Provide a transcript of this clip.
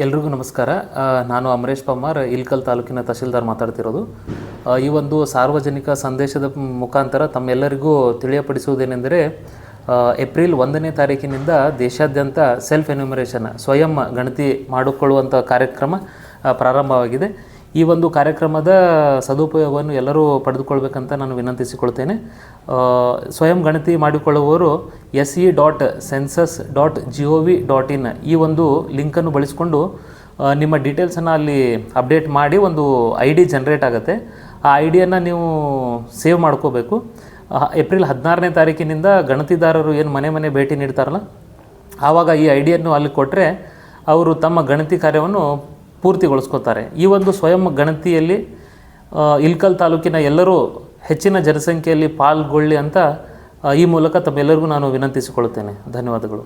ಎಲ್ರಿಗೂ ನಮಸ್ಕಾರ. ನಾನು ಅಮರೇಶ್ ಪಮ್ಮಾರ್, ಇಲ್ಕಲ್ ತಾಲೂಕಿನ ತಹಶೀಲ್ದಾರ್ ಮಾತಾಡ್ತಿರೋದು. ಈ ಒಂದು ಸಾರ್ವಜನಿಕ ಸಂದೇಶದ ಮುಖಾಂತರ ತಮ್ಮೆಲ್ಲರಿಗೂ ತಿಳಿಯಪಡಿಸುವುದೇನೆಂದರೆ, ಏಪ್ರಿಲ್ 1ನೇ ತಾರೀಕಿನಿಂದ ದೇಶಾದ್ಯಂತ ಸೆಲ್ಫ್ ಎನ್ಯುಮರೇಷನ್ ಸ್ವಯಂ ಗಣತಿ ಮಾಡಿಕೊಳ್ಳುವಂಥ ಕಾರ್ಯಕ್ರಮ ಪ್ರಾರಂಭವಾಗಿದೆ. ಈ ಒಂದು ಕಾರ್ಯಕ್ರಮದ ಸದುಪಯೋಗವನ್ನು ಎಲ್ಲರೂ ಪಡೆದುಕೊಳ್ಬೇಕಂತ ನಾನು ವಿನಂತಿಸಿಕೊಳ್ತೇನೆ. ಸ್ವಯಂ ಗಣತಿ ಮಾಡಿಕೊಳ್ಳುವವರು se.census.gov.in ಈ ಒಂದು ಲಿಂಕನ್ನು ಬಳಸಿಕೊಂಡು ನಿಮ್ಮ ಡೀಟೇಲ್ಸನ್ನು ಅಲ್ಲಿ ಅಪ್ಡೇಟ್ ಮಾಡಿ ಒಂದು ID ಜನ್ರೇಟ್ ಆಗುತ್ತೆ. ಆ IDಯನ್ನು ನೀವು ಸೇವ್ ಮಾಡ್ಕೋಬೇಕು. ಏಪ್ರಿಲ್ 16ನೇ ತಾರೀಕಿನಿಂದ ಗಣತಿದಾರರು ಏನು ಮನೆ ಭೇಟಿ ನೀಡ್ತಾರಲ್ಲ, ಆವಾಗ ಈ IDಯನ್ನು ಅಲ್ಲಿ ಕೊಟ್ಟರೆ ಅವರು ತಮ್ಮ ಗಣತಿ ಕಾರ್ಯವನ್ನು ಪೂರ್ತಿಗೊಳಿಸ್ಕೋತಾರೆ. ಈ ಒಂದು ಸ್ವಯಂ ಗಣತಿಯಲ್ಲಿ ಇಲ್ಕಲ್ ತಾಲೂಕಿನ ಎಲ್ಲರೂ ಹೆಚ್ಚಿನ ಜನಸಂಖ್ಯೆಯಲ್ಲಿ ಪಾಲ್ಗೊಳ್ಳಿ ಅಂತ ಈ ಮೂಲಕ ತಮ್ಮೆಲ್ಲರಿಗೂ ನಾನು ವಿನಂತಿಸಿಕೊಳ್ಳುತ್ತೇನೆ. ಧನ್ಯವಾದಗಳು.